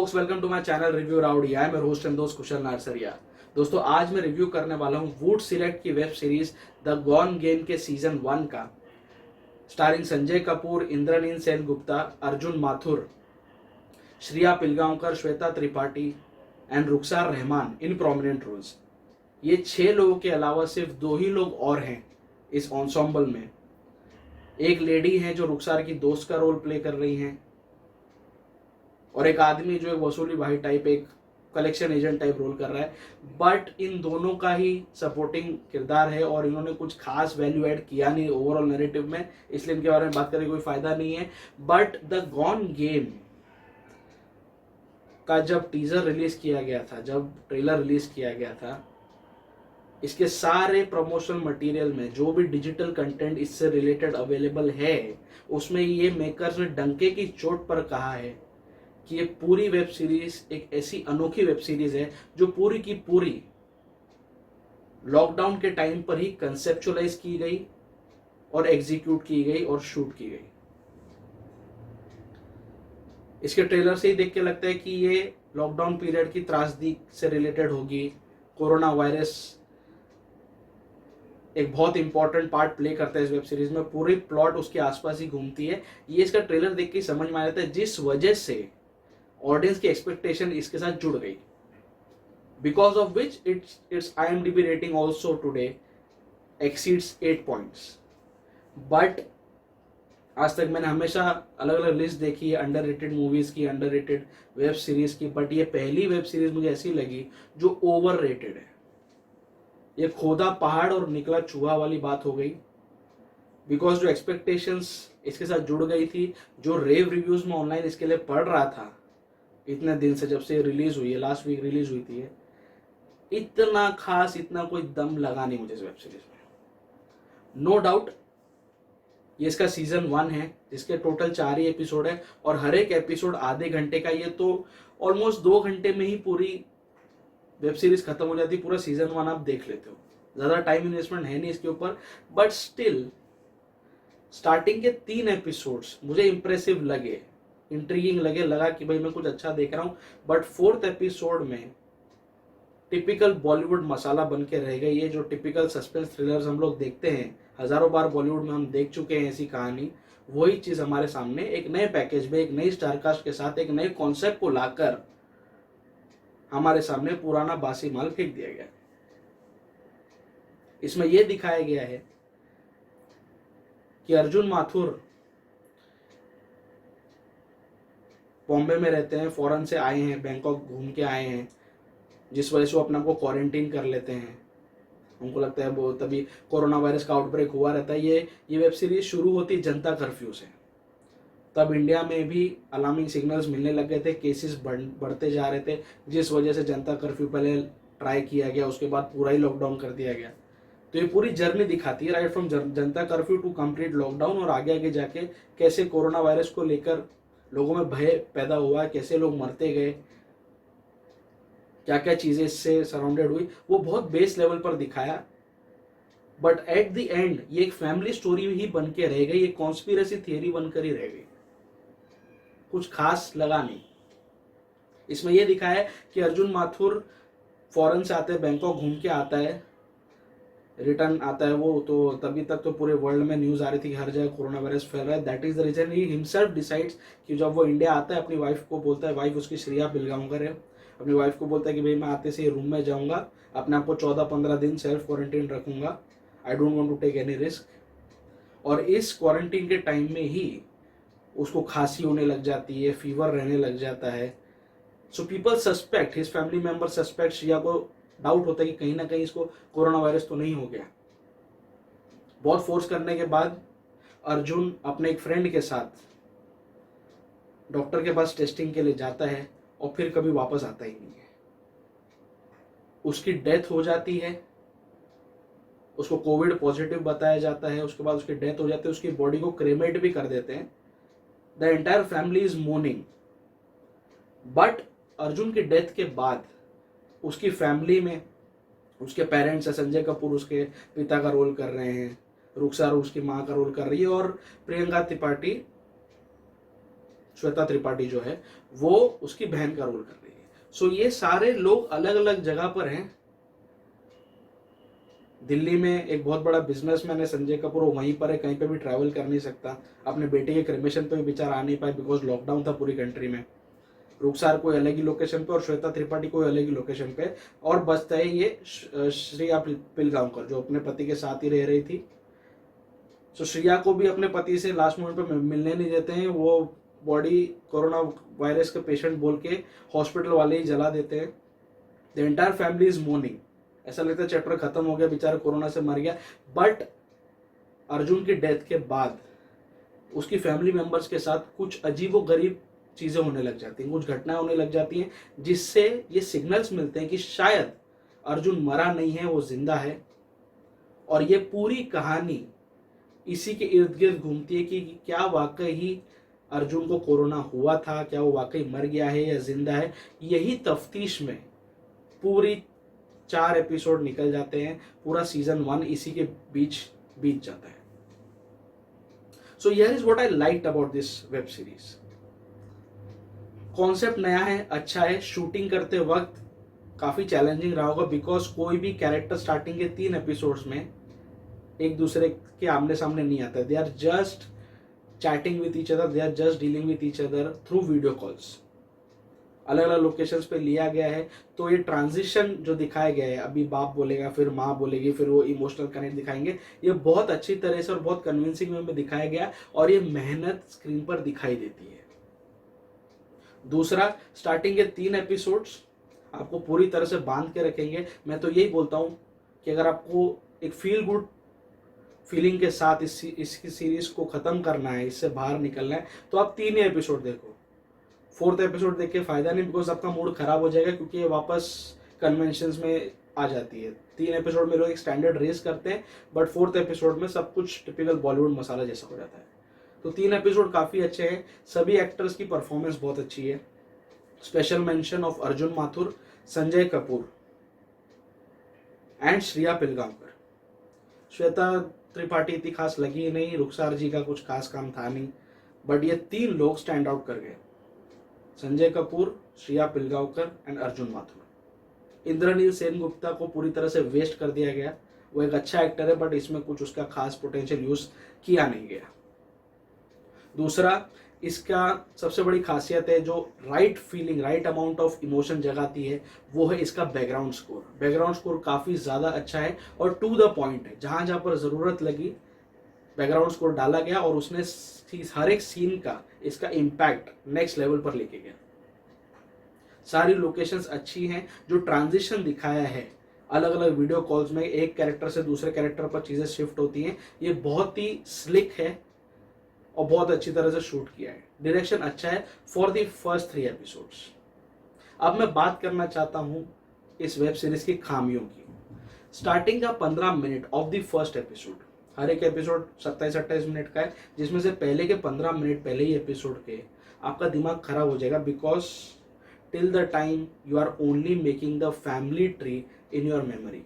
folks, welcome to my channel Review Rowdy. I am your host and दोस्त कुशल नारसरिया। दोस्तों आज मैं रिव्यू करने वाला हूँ वुड सिलेक्ट की web series the gone game के सीजन 1 का, starring Sanjay Kapoor, Indraneil Sengupta, Arjun Mathur, Shriya Pilgaonkar, Shweta Tripathi and Rukhsar Rehman in prominent roles. ये 6 लोगों के अलावा सिर्फ 2 ही लोग और हैं इस एंसेम्बल में। एक लेडी है जो रुखसार की दोस्त का रोल प्ले कर रही हैं और एक आदमी जो एक वसूली भाई टाइप, एक कलेक्शन एजेंट टाइप रोल कर रहा है। बट इन दोनों का ही सपोर्टिंग किरदार है और इन्होंने कुछ खास वैल्यू ऐड किया नहीं ओवरऑल नैरेटिव में, इसलिए इनके बारे में बात करने कोई फायदा नहीं है। बट द गॉन गेम का जब टीजर रिलीज किया गया था, जब ट्रेलर रिलीज किया गया था, इसके सारे प्रमोशनल मटेरियल में जो भी डिजिटल कंटेंट इससे रिलेटेड अवेलेबल है, उसमें ये मेकर्स ने डंके की चोट पर कहा है कि ये पूरी वेब सीरीज एक ऐसी अनोखी वेब सीरीज है जो पूरी की पूरी लॉकडाउन के टाइम पर ही कंसेप्चुअलाइज की गई और एग्जीक्यूट की गई और शूट की गई। इसके ट्रेलर से ही देख के लगता है कि ये लॉकडाउन पीरियड की त्रासदी से रिलेटेड होगी। कोरोना वायरस एक बहुत इंपॉर्टेंट पार्ट प्ले करता है इस वेब सीरीज में, पूरी प्लॉट उसके आसपास ही घूमती है। ये इसका ट्रेलर देख के समझ में आ जाता है, जिस वजह से ऑडियंस की एक्सपेक्टेशन इसके साथ जुड़ गई, because of which it's IMDb rating also today exceeds 8 points. But आज तक मैंने हमेशा अलग अलग लिस्ट देखी है अंडररेटेड मूवीज की, अंडररेटेड वेब सीरीज की, बट ये पहली वेब सीरीज मुझे ऐसी लगी जो ओवर रेटेड है। ये खोदा पहाड़ और निकला चूहा वाली बात हो गई, बिकॉज जो एक्सपेक्टेशंस इसके साथ जुड़ गई थी, जो रेव रिव्यूज में ऑनलाइन इसके लिए पढ़ रहा था इतने दिन से, जब से रिलीज हुई है, लास्ट वीक रिलीज हुई थी, इतना खास, इतना कोई दम लगा नहीं मुझे इस वेब सीरीज में। नो डाउट ये इसका सीजन 1 है जिसके टोटल 4 ही एपिसोड है और हर एक एपिसोड आधे घंटे का। ये तो ऑलमोस्ट 2 घंटे में ही पूरी वेब सीरीज खत्म हो जाती है। पूरा सीजन 1 आप देख लेते हो, ज्यादा टाइम इन्वेस्टमेंट है नहीं इसके ऊपर। बट स्टिल स्टार्टिंग के 3 एपिसोड्स मुझे इंप्रेसिव लगे, इंट्रीगिंग लगा कि भाई मैं कुछ अच्छा देख रहा हूं। बट 4th एपिसोड में टिपिकल बॉलीवुड मसाला बन के रह गई। ये जो टिपिकल सस्पेंस थ्रिलर्स हम लोग देखते हैं, हजारों बार बॉलीवुड में हम देख चुके हैं ऐसी कहानी, वही चीज हमारे सामने एक नए पैकेज में, एक नई स्टारकास्ट के साथ, एक नए कॉन्सेप्ट को लाकर हमारे सामने पुराना बासी माल फेंक दिया गया। इसमें यह दिखाया गया है कि अर्जुन माथुर बॉम्बे में रहते हैं, फॉरेन से आए हैं, बैंकॉक घूम के आए हैं, जिस वजह से वो अपने आप को क्वारंटीन कर लेते हैं। उनको लगता है वो तभी कोरोना वायरस का आउटब्रेक हुआ रहता है। ये वेब सीरीज शुरू होती जनता कर्फ्यू से। तब इंडिया में भी अलार्मिंग सिग्नल्स मिलने लग गए थे, केसेस बढ़ते जा रहे थे, जिस वजह से जनता कर्फ्यू पहले ट्राई किया गया, उसके बाद पूरा ही लॉकडाउन कर दिया गया। तो ये पूरी जर्नी दिखाती है, right from Janata curfew to complete lockdown, और आगे आगे जाके कैसे कोरोना वायरस को लेकर लोगों में भय पैदा हुआ, कैसे लोग मरते गए, क्या क्या चीजें इससे सराउंडेड हुई, वो बहुत बेस लेवल पर दिखाया। बट एट द एंड ये एक फैमिली स्टोरी ही बन के रह गई, एक कॉन्स्पिरेसी थियरी बनकर ही रह गई, कुछ खास लगा नहीं। इसमें यह दिखाया है कि अर्जुन माथुर फॉरेन से आते हैं, बैंकॉक घूम के आता है, रिटर्न आता है वो, तो तभी तक तो पूरे वर्ल्ड में न्यूज आ रही थी कि हर जगह कोरोना वायरस फैल रहा है। That is the reason he himself decides कि जब वो इंडिया आता है, अपनी वाइफ को बोलता है, वाइफ उसकी श्रिया पिलगांवकर है, अपनी वाइफ को बोलता है कि भाई मैं आते से रूम में जाऊंगा, अपने आप को 14-15 दिन सेल्फ क्वारंटीन रखूंगा, I don't want to take any risk. और इस क्वारंटीन के टाइम में ही उसको खांसी होने लग जाती है, फीवर रहने लग जाता है। So people suspect, his family member suspect, Shriya को डाउट होता है कि कहीं ना कहीं इसको कोरोना वायरस तो नहीं हो गया। बहुत फोर्स करने के बाद अर्जुन अपने एक फ्रेंड के साथ डॉक्टर के पास टेस्टिंग के लिए जाता है और फिर कभी वापस आता ही नहीं है। उसकी डेथ हो जाती है, उसको कोविड पॉजिटिव बताया जाता है, उसके बाद उसकी डेथ हो जाती है, उसकी बॉडी को क्रेमेट भी कर देते हैं। The entire family is morning. But Arjun की डेथ के बाद उसकी फैमिली में उसके पेरेंट्स, संजय कपूर उसके पिता का रोल कर रहे हैं, रुखसार उसकी माँ का रोल कर रही है, और प्रियंका त्रिपाठी श्वेता त्रिपाठी जो है वो उसकी बहन का रोल कर रही है। सो ये सारे लोग अलग अलग जगह पर हैं। दिल्ली में एक बहुत बड़ा बिजनेसमैन है संजय कपूर, वो वहीं पर है, कहीं पे भी ट्रैवल कर नहीं सकता। अपने बेटे के क्रिमेशन पे भी बेचारा आ नहीं पाए बिकॉज लॉकडाउन था पूरी कंट्री में। रुखसार कोई अलग ही लोकेशन पे और श्वेता त्रिपाठी कोई अलग ही लोकेशन पे, और बचता है ये श्रेया पिलगांवकर जो अपने पति के साथ ही रह रही थी। तो श्रेया को भी अपने पति से लास्ट मोमेंट पे मिलने नहीं देते हैं, वो बॉडी कोरोना वायरस के पेशेंट बोल के हॉस्पिटल वाले ही जला देते हैं। The entire family is morning, ऐसा लगता है चैप्टर खत्म हो गया, बेचारा कोरोना से मर गया। बट अर्जुन की डेथ के बाद उसकी फैमिली मेंबर्स के साथ कुछ अजीबो गरीब चीजें होने लग जाती हैं, कुछ घटनाएं होने लग जाती हैं, जिससे ये सिग्नल्स मिलते हैं कि शायद अर्जुन मरा नहीं है, वो जिंदा है। और ये पूरी कहानी इसी के इर्द गिर्द घूमती है कि क्या वाकई ही अर्जुन को कोरोना हुआ था, क्या वो वाकई मर गया है या जिंदा है। यही तफ्तीश में पूरी 4 एपिसोड निकल जाते हैं, पूरा सीजन 1 इसी के बीच बीत जाता है। So here is what I liked about this web series. Concept नया है, अच्छा है। शूटिंग करते वक्त काफी चैलेंजिंग रहा होगा बिकॉज कोई भी कैरेक्टर स्टार्टिंग के 3 एपिसोड्स में एक दूसरे के आमने सामने नहीं आता। They are just chatting with each other, they are just dealing with each other through video calls. अलग अलग लोकेशंस पे लिया गया है, तो ये ट्रांजिशन जो दिखाया गया है, अभी बाप बोलेगा फिर माँ बोलेगी फिर वो इमोशनल कनेक्ट दिखाएंगे, ये बहुत अच्छी तरह से और बहुत कन्विंसिंग वे में दिखाया गया और ये मेहनत स्क्रीन पर दिखाई देती है। दूसरा, स्टार्टिंग के 3 एपिसोड्स आपको पूरी तरह से बांध के रखेंगे। मैं तो यही बोलता हूँ कि अगर आपको एक फील गुड फीलिंग के साथ इसकी सीरीज को खत्म करना है, इससे बाहर निकलना है, तो आप 3 ही एपिसोड देखो। 4th एपिसोड देख के फायदा नहीं बिकॉज आपका मूड खराब हो जाएगा, क्योंकि ये वापस कन्वेंशंस में आ जाती है। 3 एपिसोड में लोग एक स्टैंडर्ड रेस करते हैं, बट 4th एपिसोड में सब कुछ टिपिकल बॉलीवुड मसाला जैसा हो जाता है। तो 3 एपिसोड काफी अच्छे हैं, सभी एक्टर्स की परफॉर्मेंस बहुत अच्छी है। Special mention of Arjun Mathur, Sanjay Kapoor and Shreya Pilgaonkar. Shweta Tripathi इतनी खास लगी ही नहीं, रुखसार जी का कुछ खास काम था नहीं, बट ये 3 लोग स्टैंड आउट कर गए, संजय कपूर, श्रेया पिलगांवकर एंड अर्जुन माथुर। इंद्रनील सेनगुप्ता को पूरी तरह से वेस्ट कर दिया गया। वो एक अच्छा एक्टर है बट इसमें कुछ उसका खास पोटेंशियल यूज किया नहीं गया। दूसरा, इसका सबसे बड़ी खासियत है जो right feeling, right amount of emotion जगाती है, वो है इसका बैकग्राउंड स्कोर। बैकग्राउंड स्कोर काफी ज्यादा अच्छा है और टू द पॉइंट है। जहां जहां पर जरूरत लगी बैकग्राउंड स्कोर डाला गया और उसने हर एक सीन का इसका इम्पैक्ट नेक्स्ट लेवल पर लेके गया। सारी लोकेशंस अच्छी हैं, जो ट्रांजिशन दिखाया है अलग अलग वीडियो कॉल्स में एक कैरेक्टर से दूसरे कैरेक्टर पर चीजें शिफ्ट होती हैं, ये बहुत ही स्लिक है और बहुत अच्छी तरह से शूट किया है। डायरेक्शन अच्छा है फॉर द फर्स्ट 3 एपिसोड्स। अब मैं बात करना चाहता हूं इस वेब सीरीज की खामियों की। स्टार्टिंग का 15 minute of the first episode, हर एक एपिसोड 27-28 मिनट का है, जिसमें से पहले के 15 मिनट पहले ही एपिसोड के आपका दिमाग खराब हो जाएगा because till the time you are only making the family tree in your memory.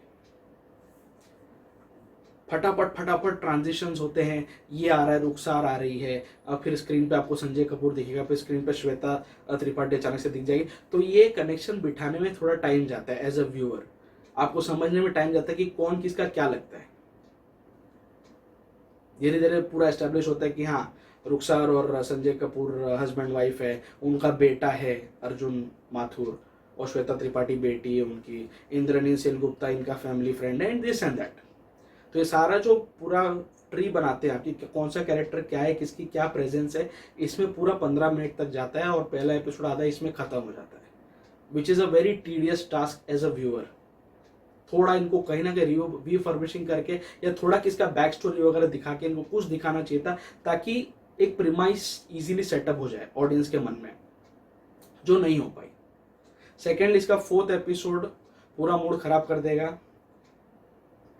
फटाफट फटाफट ट्रांजिशंस होते हैं, ये आ रहा है, रुखसार आ रही है, अब फिर स्क्रीन पे आपको संजय कपूर दिखेगा, फिर स्क्रीन पे श्वेता त्रिपाठी अचानक से दिख जाएगी। तो ये कनेक्शन बिठाने में थोड़ा टाइम जाता है। एज अ व्यूअर आपको समझने में टाइम जाता है कि कौन किसका क्या लगता है। धीरे धीरे पूरा एस्टेब्लिश होता है कि हाँ, रुखसार और संजय कपूर हस्बैंड वाइफ है, उनका बेटा है अर्जुन माथुर और श्वेता त्रिपाठी बेटी है उनकी, इंद्रनील सेनगुप्ता इनका फैमिली फ्रेंड है एंड दिस एंड दैट। तो ये सारा जो पूरा ट्री बनाते हैं आपकी, कौन सा कैरेक्टर क्या है, किसकी क्या प्रेजेंस है, इसमें पूरा 15 मिनट तक जाता है और पहला एपिसोड आधा इसमें खत्म हो जाता है, which is a very tedious task as a viewer. थोड़ा इनको कहीं ना कहीं रीफर्बिशिंग करके या थोड़ा किसका बैक स्टोरी वगैरह दिखा के इनको कुछ दिखाना चाहिए था, ताकि एक प्रीमाइस इजीली सेटअप हो जाए ऑडियंस के मन में, जो नहीं हो पाई। सेकेंडली, इसका 4th एपिसोड पूरा मूड खराब कर देगा।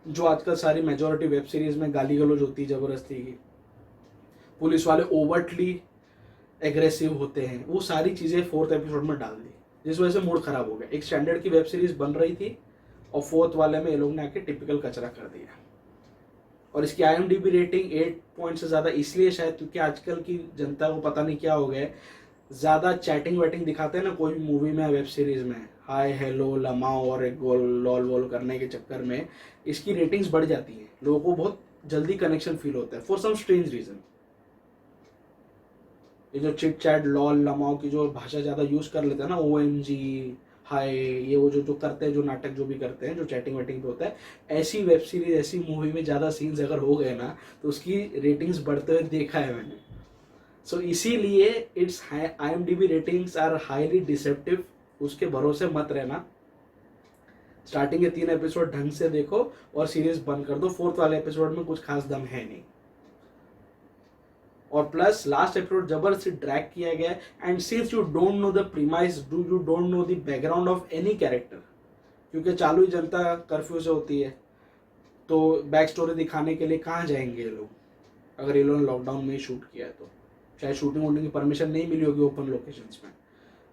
जो आजकल सारी मेजोरिटी वेब सीरीज में गाली गलौज होती है जबरदस्ती की, पुलिस वाले ओवर्टली एग्रेसिव होते हैं, वो सारी चीजें 4th एपिसोड में डाल दी, जिस वजह से मूड खराब हो गया। एक स्टैंडर्ड की वेब सीरीज बन रही थी और 4th वाले में ये लोग ने आके टिपिकल कचरा कर दिया। और इसकी IMDb रेटिंग 8 पॉइंट से ज्यादा इसलिए शायद क्योंकि आजकल की जनता को पता नहीं क्या हो गया है, ज़्यादा चैटिंग वैटिंग दिखाते हैं ना कोई भी मूवी में, वेब सीरीज में, हाय हेलो लमाओ और एक गोल लॉल वॉल करने के चक्कर में इसकी रेटिंग्स बढ़ जाती हैं, लोगों को बहुत जल्दी कनेक्शन फील होता है फॉर सम स्ट्रेंज रीजन। ये जो चिट चैट लॉल लमाओ की जो भाषा ज़्यादा यूज़ कर लेते हैं ना, OMG हाय, ये वो जो जो करते हैं, जो नाटक जो भी करते हैं, जो चैटिंग वेटिंग पे होता है, ऐसी वेब सीरीज ऐसी मूवी में ज़्यादा सीन्स अगर हो गए ना तो उसकी रेटिंग्स बढ़ते हुए देखा है मैंने। सो इसीलिए its IMDb ratings are highly deceptive, उसके भरोसे मत रहना। स्टार्टिंग के 3 एपिसोड ढंग से देखो और सीरीज बंद कर दो, 4th वाले एपिसोड में कुछ खास दम है नहीं। और प्लस लास्ट एपिसोड जबरदस्ती ड्रैग किया गया, and since you don't know the premise, do you don't know the background of any character, क्योंकि चालू ही जनता कर्फ्यू से होती है, तो बैक स्टोरी दिखाने के लिए कहाँ जाएंगे ये लोग, अगर ये लोगों ने लॉकडाउन में ही शूट किया है तो शायद शूटिंग वूटिंग की परमिशन नहीं मिली होगी ओपन लोकेशंस में,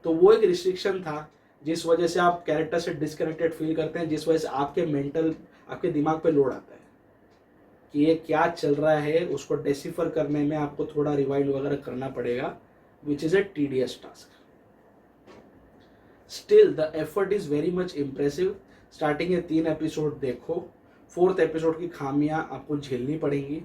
तो वो एक रिस्ट्रिक्शन था जिस वजह से आप कैरेक्टर से डिस्कनेक्टेड फील करते हैं, जिस वजह से आपके दिमाग पे लोड आता है कि ये क्या चल रहा है, उसको डेसिफर करने में आपको थोड़ा रिवाइंड वगैरह करना पड़ेगा, which is a tedious task. Still the effort is very much impressive. Starting के 3 एपिसोड देखो, 4th एपिसोड की खामियां आपको झेलनी पड़ेंगी,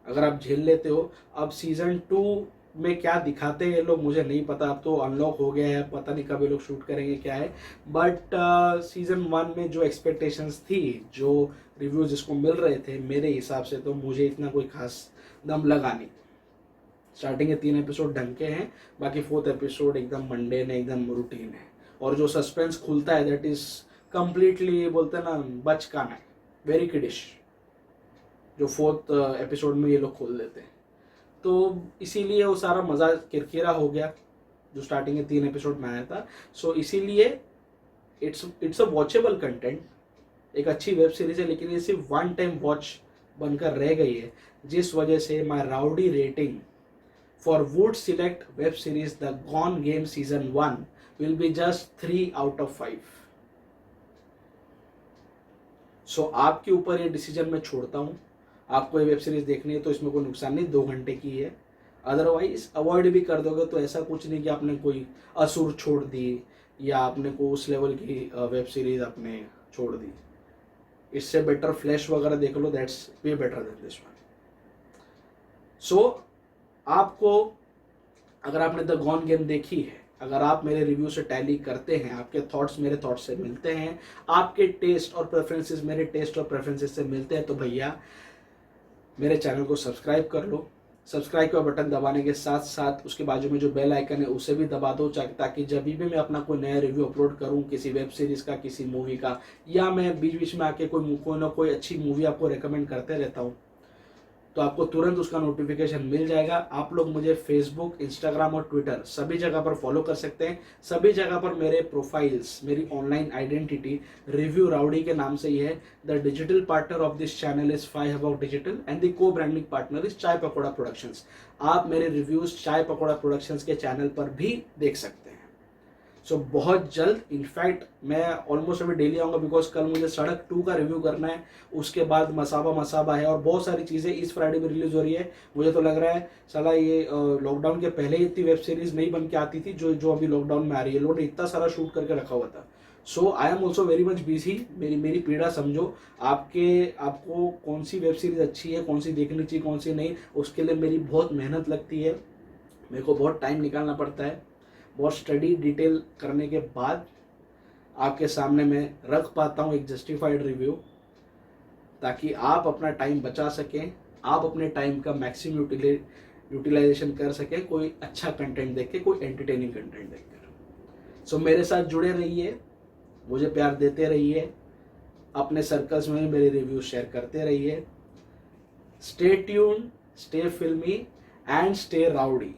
अगर आप झेल लेते हो। अब सीजन 2 में क्या दिखाते हैं ये लोग मुझे नहीं पता, अब तो अनलॉक हो गया है, पता नहीं कब ये लोग शूट करेंगे क्या है, बट सीजन 1 में जो एक्सपेक्टेशंस थी, जो रिव्यूज जिसको मिल रहे थे, मेरे हिसाब से तो मुझे इतना कोई खास दम लगा नहीं। स्टार्टिंग के 3 एपिसोड ढंग के हैं, बाकी 4th एपिसोड एकदम मंडेन है, एकदम रूटीन है, और जो सस्पेंस खुलता है दैट इज कम्प्लीटली, बोलते हैं ना, बचकाना है, वेरी किडिश, जो 4th एपिसोड में ये लोग खोल देते हैं। तो इसीलिए वो सारा मज़ा किरकिरा हो गया जो स्टार्टिंग के 3 एपिसोड में आया था। सो इसीलिए इट्स अ वॉचेबल कंटेंट, एक अच्छी वेब सीरीज है, लेकिन ये सिर्फ 1 टाइम वॉच बनकर रह गई है, जिस वजह से my rowdy rating for Voot select web series the gone game season 1 will be just 3 out of 5। So आपके ऊपर ये डिसीजन मैं छोड़ता हूँ, आपको ये वेब सीरीज देखनी है तो इसमें कोई नुकसान नहीं, 2 घंटे की है, अदरवाइज अवॉइड भी कर दोगे तो ऐसा कुछ नहीं कि आपने कोई असुर छोड़ दी या आपने को उस लेवल की वेब सीरीज आपने छोड़ दी। इससे बेटर फ्लैश वगैरह देख लो, that's way better than this one. So आपको, अगर आपने द गॉन गेम देखी है, अगर आप मेरे रिव्यू से टैली करते हैं, आपके थॉट्स मेरे थॉट्स से मिलते हैं, आपके टेस्ट और प्रेफरेंसेस मेरे टेस्ट और प्रेफरेंसेस से मिलते हैं, तो भैया मेरे चैनल को सब्सक्राइब कर लो। सब्सक्राइब का बटन दबाने के साथ साथ उसके बाजू में जो बेल आइकन है उसे भी दबा दो, ताकि जब भी मैं अपना कोई नया रिव्यू अपलोड करूं किसी वेब सीरीज का, किसी मूवी का, या मैं बीच बीच में आके कोई ना कोई अच्छी मूवी आपको रेकमेंड करते रहता हूं, तो आपको तुरंत उसका नोटिफिकेशन मिल जाएगा। आप लोग मुझे फेसबुक, इंस्टाग्राम और ट्विटर सभी जगह पर फॉलो कर सकते हैं। सभी जगह पर मेरे प्रोफाइल्स, मेरी ऑनलाइन आइडेंटिटी रिव्यू राउडी के नाम से ही है। The digital partner of this channel is 5 About digital and the को ब्रांडिंग पार्टनर इज चाय पकौड़ा प्रोडक्शंस। आप मेरे रिव्यूज चाय पकौड़ा प्रोडक्शंस के चैनल पर भी देख सकते हैं। सो बहुत जल्द, इनफैक्ट मैं ऑलमोस्ट अभी डेली आऊँगा, बिकॉज कल मुझे सड़क 2 का रिव्यू करना है, उसके बाद मसाबा है और बहुत सारी चीज़ें इस फ्राइडे में रिलीज हो रही है। मुझे तो लग रहा है साला ये लॉकडाउन के पहले ही इतनी वेब सीरीज नहीं बन के आती थी जो अभी लॉकडाउन में आ रही है। लोगों ने इतना सारा शूट करके रखा हुआ था। So I am also very much busy. मेरी पीड़ा समझो। आपको कौन सी वेब सीरीज अच्छी है, कौन सी देखनी चाहिए, कौन सी नहीं, उसके लिए मेरी बहुत मेहनत लगती है, मेरे को बहुत टाइम निकालना पड़ता है। बहुत स्टडी डिटेल करने के बाद आपके सामने मैं रख पाता हूँ एक जस्टिफाइड रिव्यू, ताकि आप अपना टाइम बचा सकें, आप अपने टाइम का मैक्सिमम यूटिलाइजेशन कर सकें कोई अच्छा कंटेंट देख के, कोई एंटरटेनिंग कंटेंट देखकर। सो मेरे साथ जुड़े रहिए, मुझे प्यार देते रहिए, अपने सर्कल्स में मेरे रिव्यू शेयर करते रहिए। स्टे ट्यून, स्टे फिल्मी एंड स्टे राउडी।